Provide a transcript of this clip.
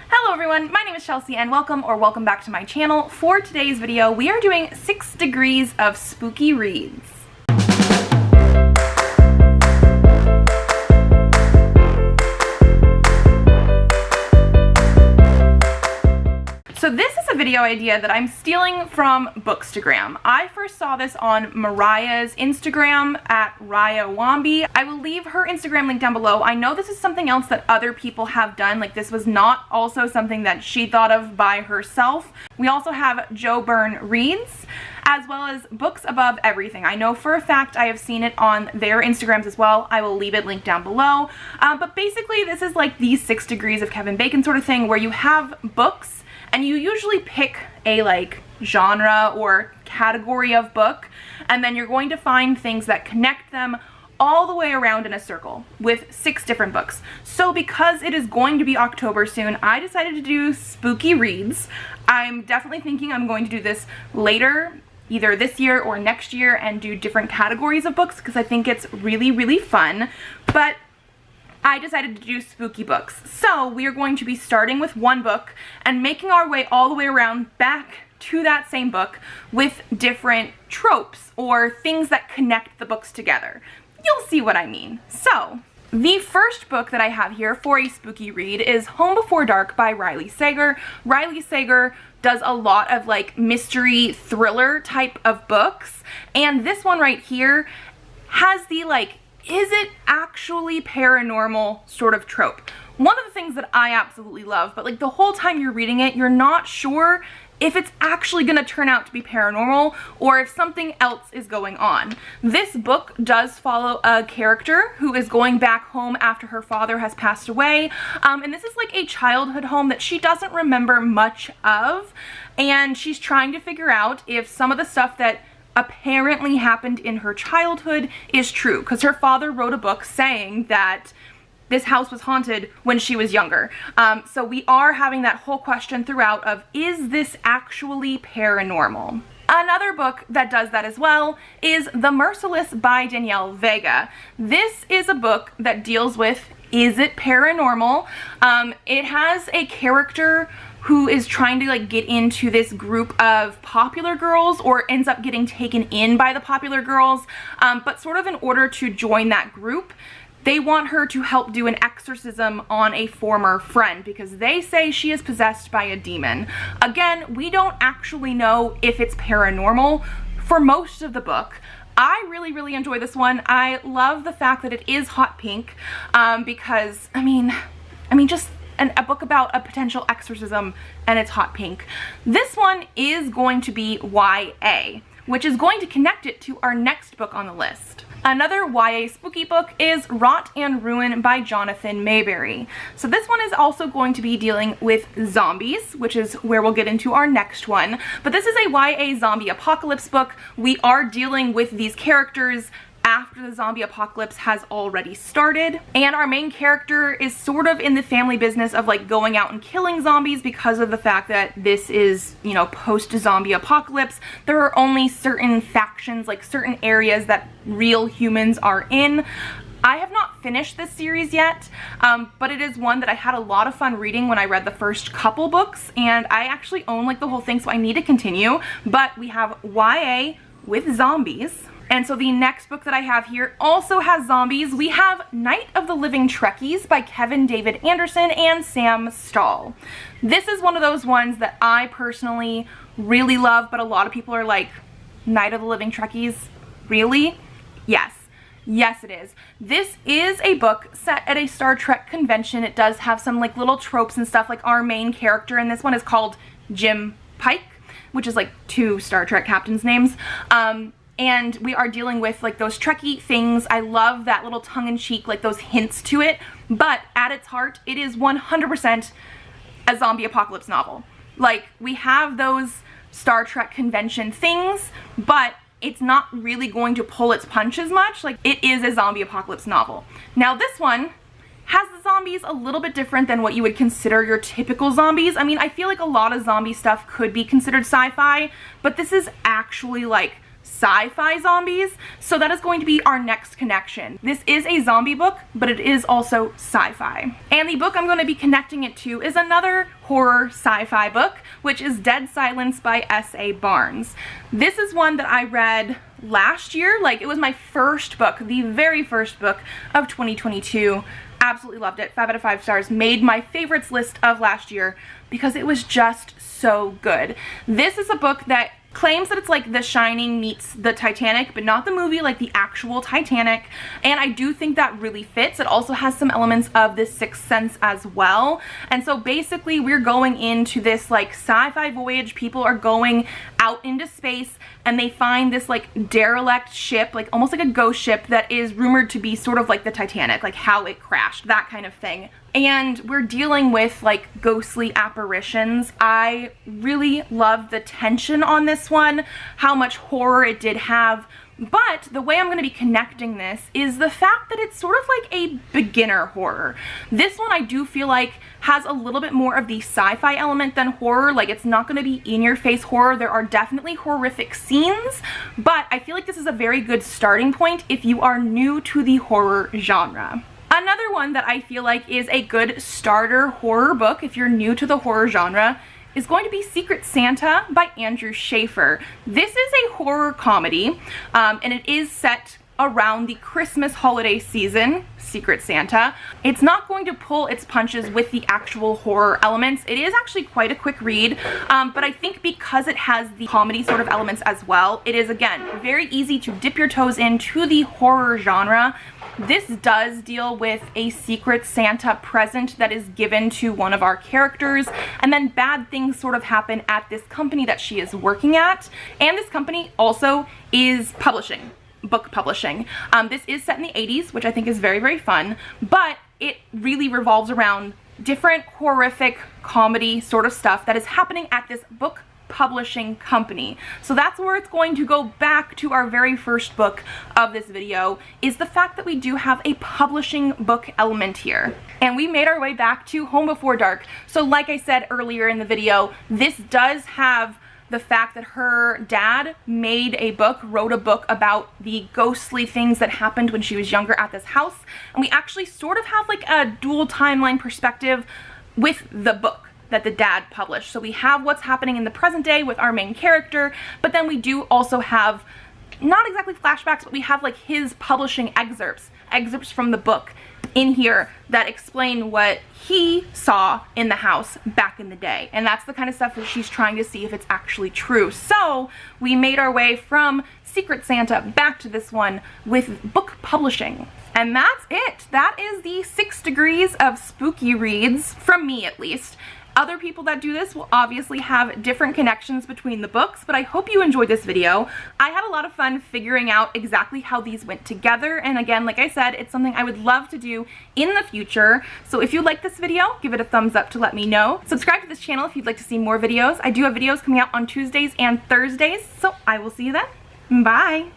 Hello everyone, my name is Chelsea and welcome back to my channel. For today's video, we are doing 6 degrees of spooky reads. So this is a video idea that I'm stealing from Bookstagram. I first saw this on Mariah's Instagram at Raya Wambi. I will leave her Instagram link down below. I know this is something else that other people have done. Like, this was not also something that she thought of by herself. We also have chelsea.zhao.reads, as well as Books Above Everything. I know for a fact I have seen it on their Instagrams as well. I will leave it linked down below. But basically this is like the 6 degrees of Kevin Bacon sort of thing, where you have books and you usually pick a like genre or category of book, and then you're going to find things that connect them all the way around in a circle with 6 different books. So because it is going to be October soon, I decided to do spooky reads. I'm definitely thinking I'm going to do this later, either this year or next year, and do different categories of books because I think it's really fun. But I decided to do spooky books. So we are going to be starting with one book and making our way all the way around back to that same book with different tropes or things that connect the books together. You'll see what I mean. So the first book that I have here for a spooky read is Home Before Dark by Riley Sager. Riley Sager does a lot of like mystery thriller type of books, and this one right here has the like, is it actually paranormal sort of trope. One of the things that I absolutely love, but like the whole time you're reading it, you're not sure if it's actually gonna turn out to be paranormal or if something else is going on. This book does follow a character who is going back home after her father has passed away, and this is like a childhood home that she doesn't remember much of, and she's trying to figure out if some of the stuff that apparently happened in her childhood is true, because her father wrote a book saying that this house was haunted when she was younger. So we are having that whole question throughout of, is this actually paranormal? Another book that does that as well is The Merciless by Danielle Vega. This is a book that deals with, is it paranormal? It has a character who is trying to like get into this group of popular girls, or ends up getting taken in by the popular girls, but sort of in order to join that group, they want her to help do an exorcism on a former friend because they say she is possessed by a demon. Again, we don't actually know if it's paranormal for most of the book. I really enjoy this one. I love the fact that it is hot pink, because I mean just a book about a potential exorcism and it's hot pink. This one is going to be YA, which is going to connect it to our next book on the list. Another YA spooky book is Rot and Ruin by Jonathan Mayberry. So this one is also going to be dealing with zombies, which is where we'll get into our next one. But this is a YA zombie apocalypse book. We are dealing with these characters after the zombie apocalypse has already started, and our main character is sort of in the family business of like going out and killing zombies because of the fact that this is, you know, post-zombie apocalypse. There are only certain factions, like certain areas that real humans are in. I have not finished this series yet, but it is one that I had a lot of fun reading when I read the first couple books, and I actually own like the whole thing, so I need to continue. But we have YA with zombies. And so the next book that I have here also has zombies. We have Night of the Living Trekkies by Kevin David Anderson and Sam Stahl. This is one of those ones that I personally really love, but a lot of people are like, Night of the Living Trekkies? Really? Yes. Yes, it is. This is a book set at a Star Trek convention. It does have some like little tropes and stuff. Like our main character in this one is called Jim Pike, which is like 2 Star Trek captains' names. And we are dealing with like those Trekkie things. I love that little tongue-in-cheek, like those hints to it, but at its heart, it is 100% a zombie apocalypse novel. Like, we have those Star Trek convention things, but it's not really going to pull its punch as much. Like, it is a zombie apocalypse novel. Now this one has the zombies a little bit different than what you would consider your typical zombies. I mean, I feel like a lot of zombie stuff could be considered sci-fi, but this is actually like sci-fi zombies, so that is going to be our next connection. This is a zombie book, but it is also sci-fi. And the book I'm going to be connecting it to is another horror sci-fi book, which is Dead Silence by S.A. Barnes. This is one that I read last year. Like, it was my first book, the very first book of 2022. Absolutely loved it. 5 out of 5 stars. Made my favorites list of last year because it was just so good. This is a book that claims that it's like The Shining meets the Titanic, but not the movie, like the actual Titanic, and I do think that really fits. It also has some elements of The Sixth Sense as well, and so basically we're going into this like sci-fi voyage. People are going out into space and they find this like derelict ship, like almost like a ghost ship that is rumored to be sort of like the Titanic, like how it crashed, that kind of thing. And we're dealing with like ghostly apparitions. I really loved the tension on this one, how much horror it did have. But the way I'm going to be connecting this is the fact that it's sort of like a beginner horror. This one I do feel like has a little bit more of the sci-fi element than horror. Like, it's not going to be in-your-face horror. There are definitely horrific scenes, but I feel like this is a very good starting point if you are new to the horror genre. Another one that I feel like is a good starter horror book if you're new to the horror genre is going to be Secret Santa by Andrew Schaefer. This is a horror comedy, and it is set around the Christmas holiday season, Secret Santa. It's not going to pull its punches with the actual horror elements. It is actually quite a quick read, but I think because it has the comedy sort of elements as well, it is, again, very easy to dip your toes into the horror genre. This does deal with a Secret Santa present that is given to one of our characters, and then bad things sort of happen at this company that she is working at. And this company also is publishing, book publishing. This is set in the 80s, which I think is very, very fun, but it really revolves around different horrific comedy sort of stuff that is happening at this book publishing company. So that's where it's going to go back to our very first book of this video, is the fact that we do have a publishing book element here. And we made our way back to Home Before Dark. So like I said earlier in the video, this does have the fact that her dad made a book, wrote a book about the ghostly things that happened when she was younger at this house. And we actually sort of have like a dual timeline perspective with the book that the dad published. So we have what's happening in the present day with our main character, but then we do also have not exactly flashbacks, but we have like his publishing excerpts from the book in here that explain what he saw in the house back in the day. And that's the kind of stuff that she's trying to see if it's actually true. So we made our way from Secret Santa back to this one with book publishing. And that's it. That is the 6 degrees of spooky reads, from me at least. Other people that do this will obviously have different connections between the books, but I hope you enjoyed this video. I had a lot of fun figuring out exactly how these went together, and again, like I said, it's something I would love to do in the future. So if you like this video, give it a thumbs up to let me know. Subscribe to this channel if you'd like to see more videos. I do have videos coming out on Tuesdays and Thursdays, so I will see you then. Bye!